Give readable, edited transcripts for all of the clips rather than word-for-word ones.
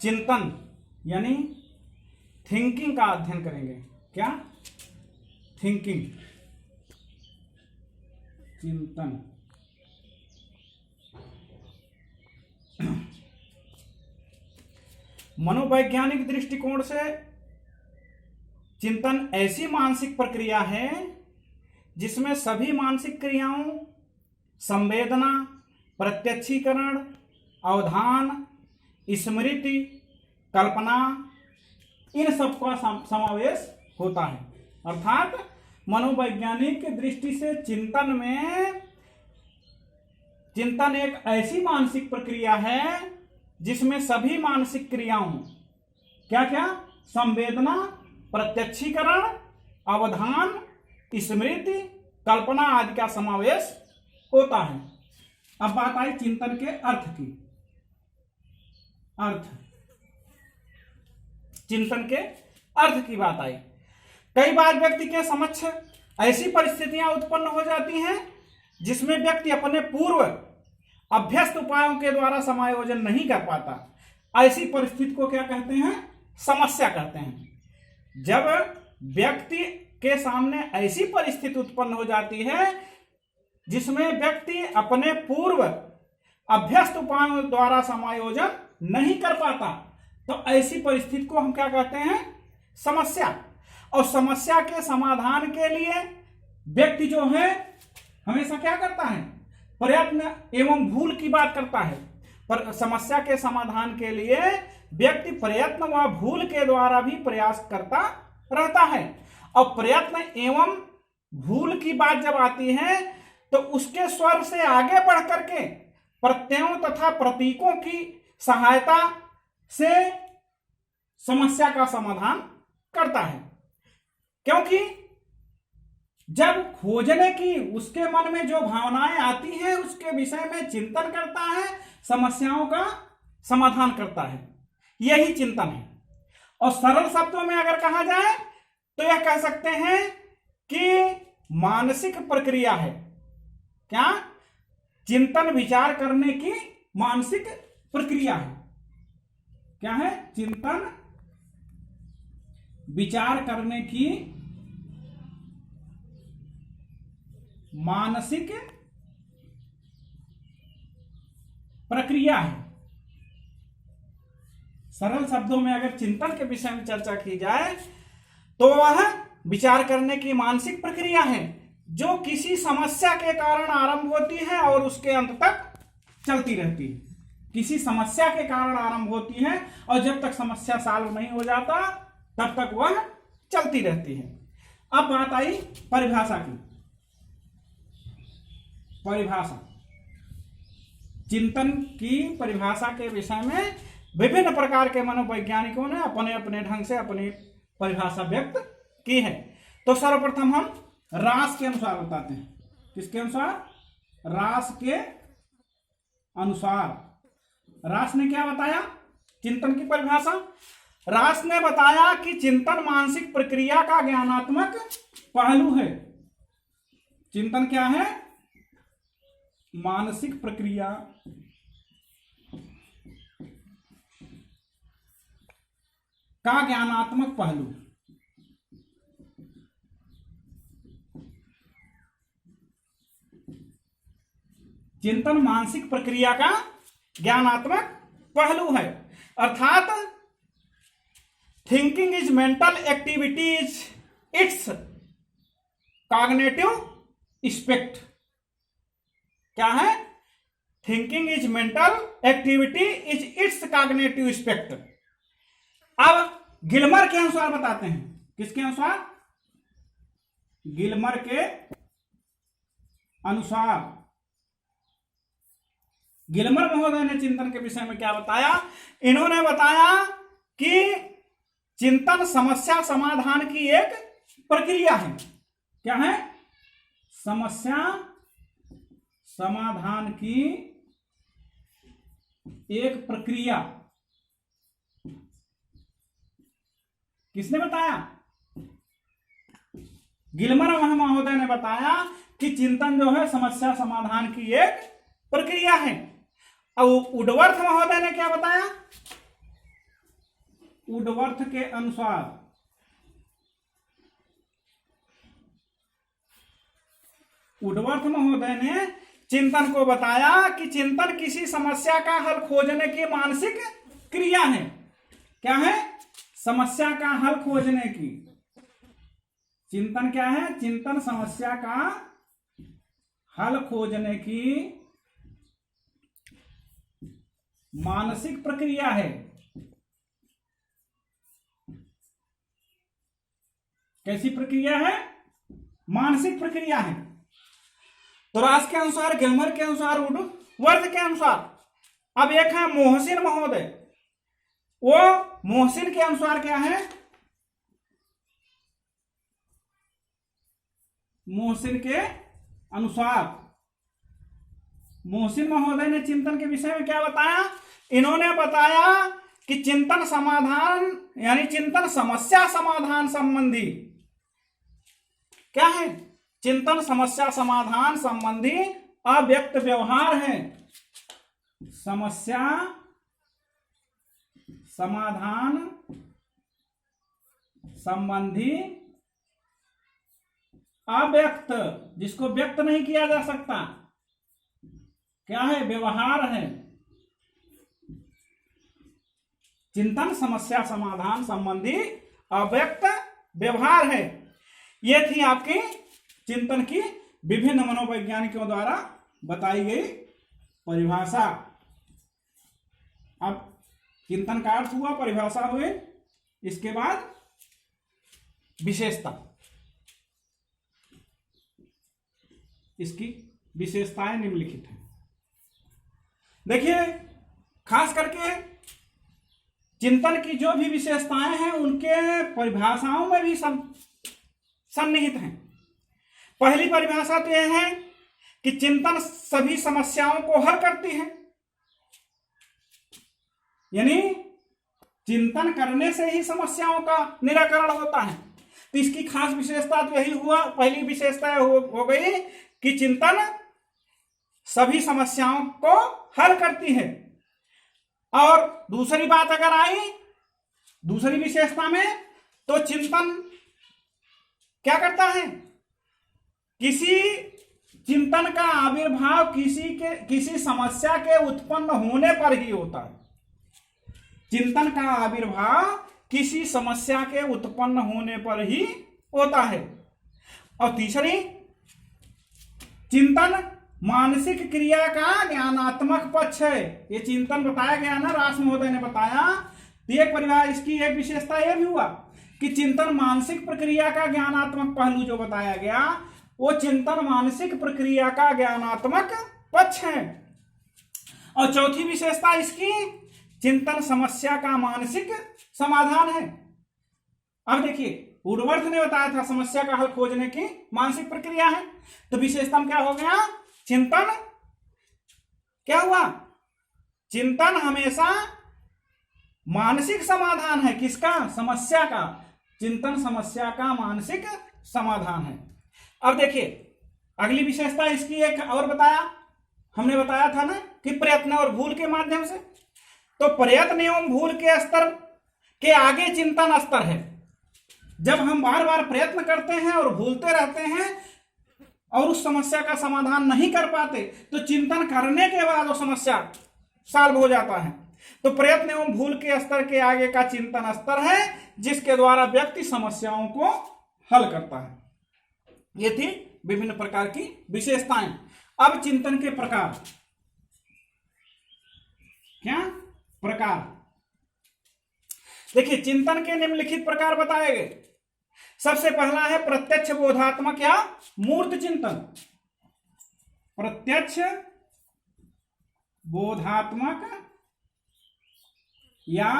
चिंतन यानी थिंकिंग का अध्ययन करेंगे। क्या? थिंकिंग, चिंतन। मनोवैज्ञानिक दृष्टिकोण से चिंतन ऐसी मानसिक प्रक्रिया है जिसमें सभी मानसिक क्रियाओं, संवेदना, प्रत्यक्षीकरण, अवधान, स्मृति, कल्पना, इन सब का समावेश होता है। अर्थात मनोवैज्ञानिक दृष्टि से चिंतन एक ऐसी मानसिक प्रक्रिया है जिसमें सभी मानसिक क्रियाओं, क्या क्या? संवेदना, प्रत्यक्षीकरण, अवधान, स्मृति, कल्पना आदि का समावेश होता है। अब बात आई चिंतन के अर्थ की। चिंतन के अर्थ की बात आई। कई बार व्यक्ति के समक्ष ऐसी परिस्थितियां उत्पन्न हो जाती हैं जिसमें व्यक्ति अपने पूर्व अभ्यस्त उपायों के द्वारा समायोजन नहीं कर पाता। ऐसी परिस्थिति को क्या कहते हैं? समस्या कहते हैं। जब व्यक्ति के सामने ऐसी परिस्थिति उत्पन्न हो जाती है जिसमें व्यक्ति अपने पूर्व अभ्यस्त उपायों द्वारा समायोजन नहीं कर पाता, तो ऐसी परिस्थिति को हम क्या कहते हैं? समस्या। और समस्या के समाधान के लिए व्यक्ति जो है हमेशा क्या करता है? प्रयत्न एवं भूल की बात करता है। पर समस्या के समाधान के लिए व्यक्ति प्रयत्न व भूल के द्वारा भी प्रयास करता रहता है। और प्रयत्न एवं भूल की बात जब आती है तो उसके स्वर से आगे बढ़ करके प्रत्ययों तथा प्रतीकों की सहायता से समस्या का समाधान करता है। क्योंकि जब खोजने की उसके मन में जो भावनाएं आती हैं उसके विषय में चिंतन करता है, समस्याओं का समाधान करता है, यही चिंतन है। और सरल शब्दों में अगर कहा जाए तो यह कह सकते हैं कि मानसिक प्रक्रिया है। क्या? चिंतन विचार करने की मानसिक प्रक्रिया है। क्या है? चिंतन विचार करने की मानसिक प्रक्रिया है। सरल शब्दों में अगर चिंतन के विषय में चर्चा की जाए तो वह विचार करने की मानसिक प्रक्रिया है जो किसी समस्या के कारण आरंभ होती है और उसके अंत तक चलती रहती है। किसी समस्या के कारण आरंभ होती है और जब तक समस्या सॉल्व नहीं हो जाता तब तक वह चलती रहती है। अब बात आई परिभाषा की। परिभाषा, चिंतन की परिभाषा के विषय में विभिन्न प्रकार के मनोवैज्ञानिकों ने अपने अपने ढंग से अपनी परिभाषा व्यक्त की है। तो सर्वप्रथम हम रास के अनुसार बताते हैं। किसके अनुसार? रास के अनुसार। रास ने क्या बताया? चिंतन की परिभाषा। रास ने बताया कि चिंतन मानसिक प्रक्रिया का ज्ञानात्मक पहलू है। चिंतन क्या है? मानसिक प्रक्रिया का ज्ञानात्मक पहलू। चिंतन मानसिक प्रक्रिया का ज्ञानात्मक पहलू है। अर्थात thinking is mental activities it's cognitive aspect. क्या है? Thinking is mental activity is it's cognitive aspect. अब गिलमर के अनुसार बताते हैं। किसके अनुसार? गिलमर के अनुसार। गिलमर महोदय ने चिंतन के विषय में क्या बताया? इन्होंने बताया कि चिंतन समस्या समाधान की एक प्रक्रिया है। क्या है? समस्या समाधान की एक प्रक्रिया। किसने बताया? गिलमर महोदय ने बताया कि चिंतन जो है समस्या समाधान की एक प्रक्रिया है। अब वुडवर्थ महोदय ने क्या बताया? वुडवर्थ के अनुसार वुडवर्थ महोदय ने चिंतन को बताया कि चिंतन किसी समस्या का हल खोजने की मानसिक क्रिया है। क्या है? समस्या का हल खोजने की। चिंतन क्या है? चिंतन समस्या का हल खोजने की मानसिक प्रक्रिया है। कैसी प्रक्रिया है? मानसिक प्रक्रिया है। तो रास के अनुसार, गेलमर के अनुसार, वुडवर्थ के अनुसार। अब एक है मोहसिन महोदय, वो मोहसिन के अनुसार क्या है? मोहसिन के अनुसार, मोहसिन महोदय ने चिंतन के विषय में क्या बताया? इन्होंने बताया कि चिंतन समाधान यानी चिंतन समस्या समाधान संबंधी क्या है? चिंतन समस्या समाधान संबंधी अव्यक्त व्यवहार है। समस्या समाधान संबंधी अव्यक्त, जिसको व्यक्त नहीं किया जा सकता, क्या है? व्यवहार है। चिंतन समस्या समाधान संबंधी अव्यक्त व्यवहार है। ये थी आपकी चिंतन की विभिन्न मनोवैज्ञानिकों द्वारा बताई गई परिभाषा। अब चिंतन का अर्थ हुआ, परिभाषा हुई, इसके बाद विशेषता। इसकी विशेषताएं निम्नलिखित हैं। देखिए, खास करके चिंतन की जो भी विशेषताएं हैं उनके परिभाषाओं में भी सन्निहित हैं। पहली परिभाषा तो यह है कि चिंतन सभी समस्याओं को हल करती है, यानी चिंतन करने से ही समस्याओं का निराकरण होता है। तो इसकी खास विशेषता तो यही हुआ, पहली विशेषता हो गई कि चिंतन सभी समस्याओं को हल करती है। और दूसरी बात अगर आई दूसरी विशेषता में, तो चिंतन क्या करता है? किसी चिंतन का आविर्भाव किसी समस्या के उत्पन्न होने पर ही होता है। चिंतन का आविर्भाव किसी समस्या के उत्पन्न होने पर ही होता है। और तीसरी, चिंतन मानसिक क्रिया का ज्ञानात्मक पक्ष है। ये चिंतन बताया गया ना, रास महोदय ने बताया। तो एक परिभाषा, इसकी एक विशेषता यह भी हुआ कि चिंतन मानसिक प्रक्रिया का ज्ञानात्मक पहलू जो बताया गया, वो चिंतन मानसिक प्रक्रिया का ज्ञानात्मक पक्ष है। और चौथी विशेषता इसकी, चिंतन समस्या का मानसिक समाधान है। अब देखिए, वुडवर्थ ने बताया था समस्या का हल खोजने की मानसिक प्रक्रिया है। तो विशेषता में क्या हो गया? चिंतन क्या हुआ? चिंतन हमेशा मानसिक समाधान है। किसका? समस्या का। चिंतन समस्या का मानसिक समाधान है। अब देखिए, अगली विशेषता इसकी एक और बताया, हमने बताया था ना कि प्रयत्न और भूल के माध्यम से। तो प्रयत्न एवं भूल के स्तर के आगे चिंतन स्तर है। जब हम बार बार प्रयत्न करते हैं और भूलते रहते हैं और उस समस्या का समाधान नहीं कर पाते, तो चिंतन करने के बाद वो समस्या सॉल्व हो जाता है। तो प्रयत्न एवं भूल के स्तर के आगे का चिंतन स्तर है, जिसके द्वारा व्यक्ति समस्याओं को हल करता है। ये थी विभिन्न प्रकार की विशेषताएं। अब चिंतन के प्रकार। क्या प्रकार? देखिए, चिंतन के निम्नलिखित प्रकार बताए गए। सबसे पहला है प्रत्यक्ष बोधात्मक या मूर्त चिंतन। प्रत्यक्ष बोधात्मक या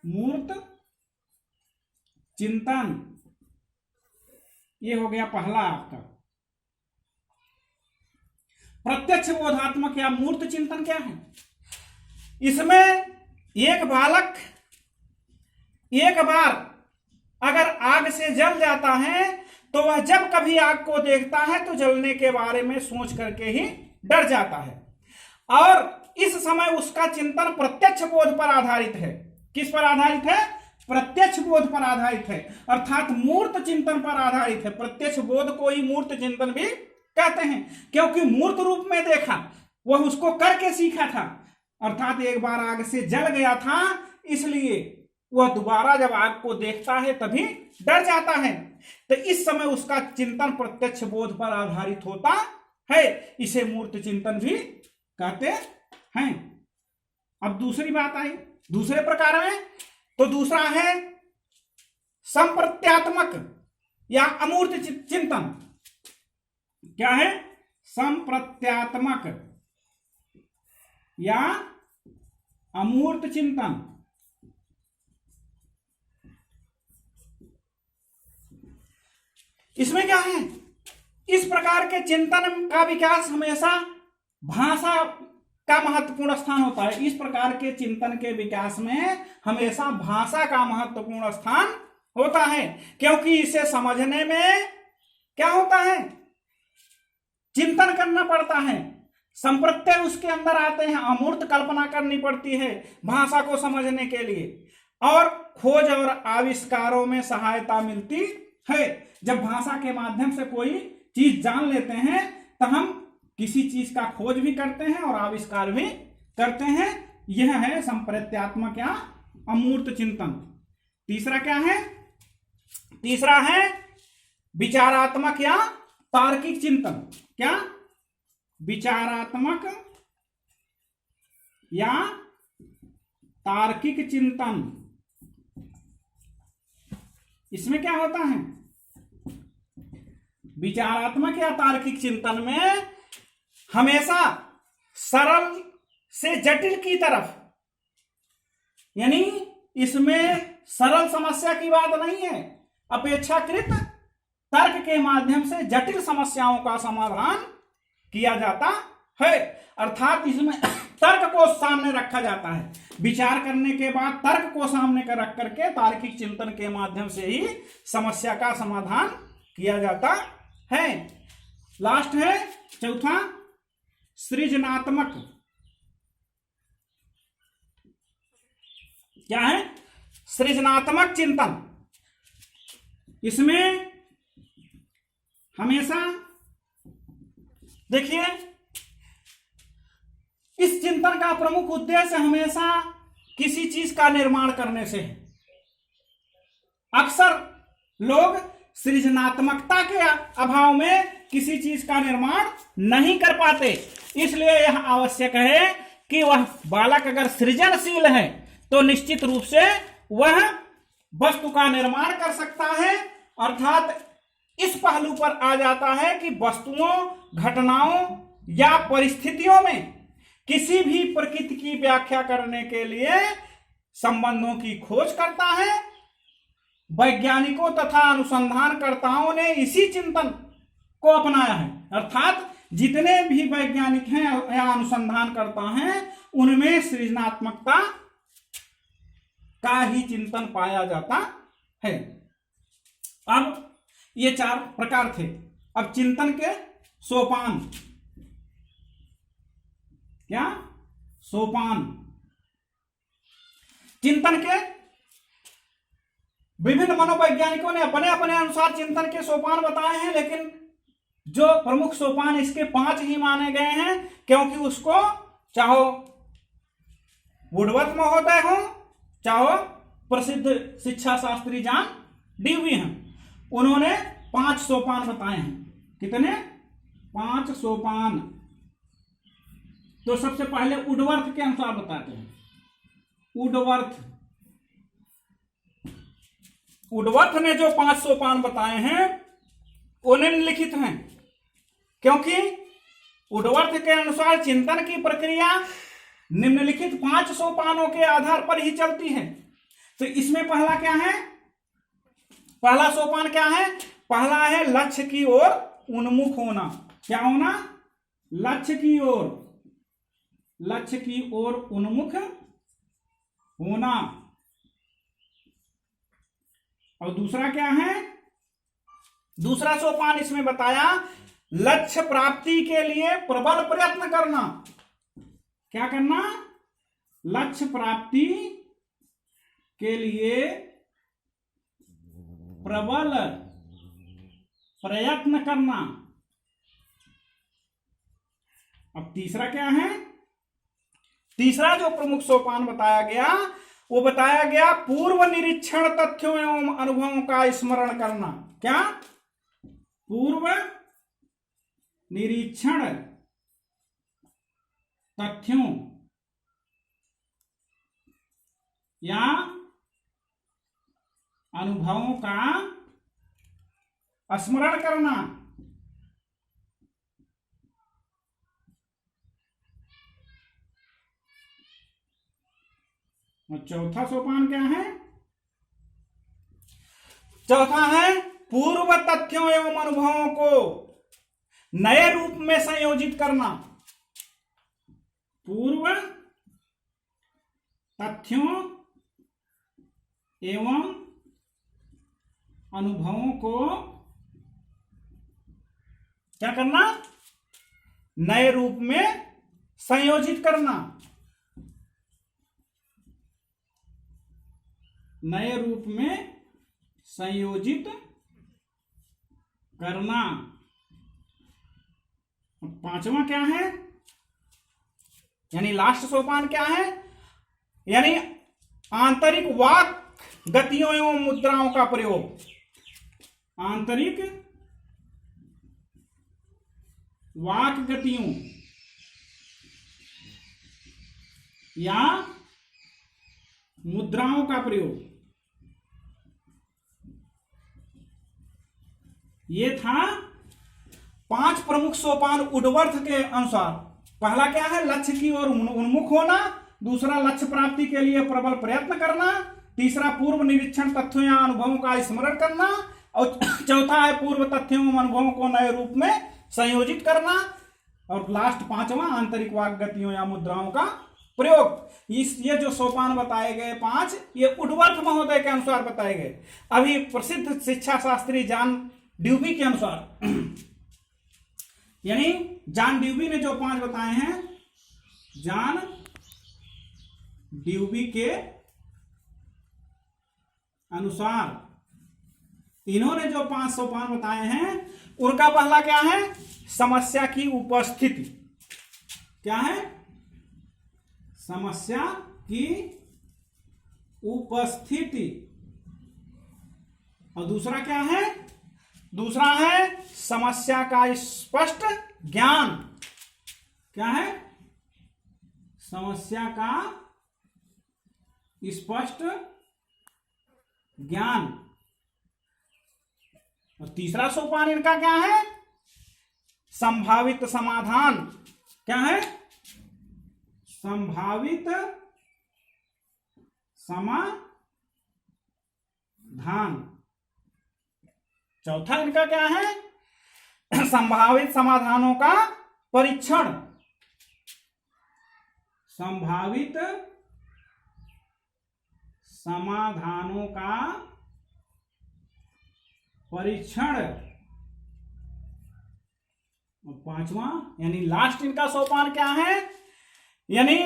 मूर्त चिंतन, ये हो गया पहला आपका। प्रत्यक्ष बोधात्मक या मूर्त चिंतन क्या है? इसमें एक बालक एक बार अगर आग से जल जाता है, तो वह जब कभी आग को देखता है तो जलने के बारे में सोच करके ही डर जाता है। और इस समय उसका चिंतन प्रत्यक्ष बोध पर आधारित है। किस पर आधारित है? प्रत्यक्ष बोध पर आधारित है, अर्थात मूर्त चिंतन पर आधारित है। प्रत्यक्ष बोध को ही मूर्त चिंतन भी कहते हैं, क्योंकि मूर्त रूप में देखा, वह उसको करके सीखा था, अर्थात एक बार आग से जल गया था, इसलिए वह दोबारा जब आग को देखता है तभी डर जाता है। तो इस समय उसका चिंतन प्रत्यक्ष बोध पर आधारित होता है, इसे मूर्त चिंतन भी कहते हैं। अब दूसरी बात आई दूसरे प्रकार में, तो दूसरा है संप्रत्यात्मक या अमूर्त चिंतन। क्या है? संप्रत्यात्मक या अमूर्त चिंतन। इसमें क्या है? इस प्रकार के चिंतन का विकास हमेशा भाषा का महत्वपूर्ण स्थान होता है। इस प्रकार के चिंतन के विकास में हमेशा भाषा का महत्वपूर्ण स्थान होता है, क्योंकि इसे समझने में क्या होता है? चिंतन करना पड़ता है, संप्रत्यय उसके अंदर आते हैं, अमूर्त कल्पना करनी पड़ती है भाषा को समझने के लिए, और खोज और आविष्कारों में सहायता मिलती है। जब भाषा के माध्यम से कोई चीज जान लेते हैं तो हम किसी चीज का खोज भी करते हैं और आविष्कार भी करते हैं। यह है संप्रत्यात्मक या अमूर्त चिंतन। तीसरा क्या है? तीसरा है विचारात्मक या तार्किक चिंतन। क्या? विचारात्मक या तार्किक चिंतन। इसमें क्या होता है? विचारात्मक या तार्किक चिंतन में हमेशा सरल से जटिल की तरफ, यानी इसमें सरल समस्या की बात नहीं है, अपेक्षाकृत तर्क के माध्यम से जटिल समस्याओं का समाधान किया जाता है। अर्थात इसमें तर्क को सामने रखा जाता है, विचार करने के बाद तर्क को सामने कर रख करके तार्किक चिंतन के माध्यम से ही समस्या का समाधान किया जाता है। लास्ट है चौथा सृजनात्मक। क्या है? सृजनात्मक चिंतन। इसमें हमेशा देखिए, इस चिंतन का प्रमुख उद्देश्य हमेशा किसी चीज का निर्माण करने से है। अक्सर लोग सृजनात्मकता के अभाव में किसी चीज का निर्माण नहीं कर पाते, इसलिए यह आवश्यक है कि वह बालक अगर सृजनशील है तो निश्चित रूप से वह वस्तु का निर्माण कर सकता है। अर्थात इस पहलू पर आ जाता है कि वस्तुओं, घटनाओं या परिस्थितियों में किसी भी प्रकृति की व्याख्या करने के लिए संबंधों की खोज करता है। वैज्ञानिकों तथा अनुसंधानकर्ताओं ने इसी चिंतन को अपनाया है। अर्थात जितने भी वैज्ञानिक हैं या अनुसंधानकर्ता हैं, उनमें सृजनात्मकता का ही चिंतन पाया जाता है। अब ये चार प्रकार थे। अब चिंतन के सोपान। क्या? सोपान। चिंतन के विभिन्न मनोवैज्ञानिकों ने अपने अपने अनुसार चिंतन के सोपान बताए हैं, लेकिन जो प्रमुख सोपान इसके 5 ही माने गए हैं, क्योंकि उसको चाहो वुडवर्थ महोदय हो, चाहो प्रसिद्ध शिक्षा शास्त्री जॉन डीवी हैं, उन्होंने 5 सोपान बताए हैं। कितने? 5 सोपान। तो सबसे पहले वुडवर्थ के अनुसार बताते हैं। वुडवर्थ ने जो 5 सोपान बताए हैं वो निम्नलिखित हैं, क्योंकि वुडवर्थ के अनुसार चिंतन की प्रक्रिया निम्नलिखित 5 सोपानों के आधार पर ही चलती है। तो इसमें पहला क्या है? पहला सोपान क्या है? पहला है लक्ष्य की ओर उन्मुख होना। क्या होना? लक्ष्य की ओर उन्मुख होना। और दूसरा क्या है? दूसरा सोपान इसमें बताया लक्ष्य प्राप्ति के लिए प्रबल प्रयत्न करना। क्या करना? लक्ष्य प्राप्ति के लिए प्रबल प्रयत्न करना। अब तीसरा क्या है? तीसरा जो प्रमुख सोपान बताया गया वो बताया गया पूर्व निरीक्षण तथ्यों एवं अनुभवों का स्मरण करना। क्या? पूर्व निरीक्षण तथ्यों या अनुभवों का स्मरण करना। और चौथा सोपान क्या है? चौथा है पूर्व तथ्यों एवं अनुभवों को नए रूप में संयोजित करना। पूर्व तथ्यों एवं अनुभवों को क्या करना? नए रूप में संयोजित करना। नए रूप में संयोजित करना। पांचवा क्या है? यानी लास्ट सोपान क्या है? यानी आंतरिक वाक गतियों एवं मुद्राओं का प्रयोग। आंतरिक वाक गतियों या मुद्राओं का प्रयोग। ये था 5 प्रमुख सोपान वुडवर्थ के अनुसार। पहला क्या है? लक्ष्य की ओर उन्मुख होना। दूसरा, लक्ष्य प्राप्ति के लिए प्रबल प्रयत्न करना। तीसरा, पूर्व निरीक्षण तथ्यों या अनुभवों का स्मरण करना। और चौथा है पूर्व तथ्यों एवं अनुभवों को नए रूप में संयोजित करना। और लास्ट पांचवा, आंतरिक वाक गतियों या मुद्राओं का प्रयोग। ये जो सोपान बताए गए 5, ये वुडवर्थ महोदय के अनुसार बताए गए। अभी प्रसिद्ध शिक्षा शास्त्री जॉन ड्यूबी के अनुसार, यानी जॉन ड्यूबी ने जो 5 बताए हैं, जॉन ड्यूबी के अनुसार इन्होंने जो 5 सोपान बताए हैं, उनका पहला क्या है? समस्या की उपस्थिति। क्या है? समस्या की उपस्थिति। और दूसरा क्या है? दूसरा है समस्या का स्पष्ट ज्ञान। क्या है? समस्या का स्पष्ट ज्ञान। और तीसरा सोपान इनका क्या है? संभावित समाधान। क्या है? संभावित समाधान। चौथा इनका क्या है? संभावित समाधानों का परीक्षण। संभावित समाधानों का परीक्षण। और पांचवा यानी लास्ट इनका सोपान क्या है? यानी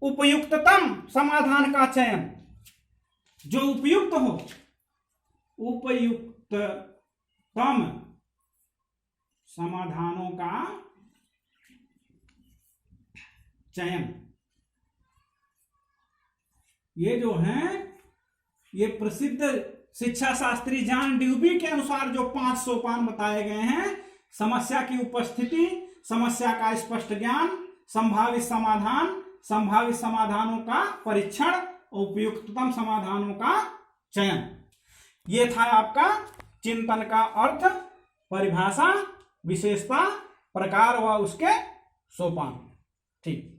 उपयुक्ततम समाधान का चयन। जो उपयुक्त हो, उपयुक्ततम समाधानों का चयन। ये जो है, ये प्रसिद्ध शिक्षा शास्त्री जॉन ड्यूबी के अनुसार जो 5 सोपान बताए गए हैं, समस्या की उपस्थिति, समस्या का स्पष्ट ज्ञान, संभावित समाधान, संभावित समाधानों का परीक्षण, उपयुक्ततम समाधानों का चयन। ये था आपका चिंतन का अर्थ, परिभाषा, विशेषता, प्रकार व उसके सोपान। ठीक।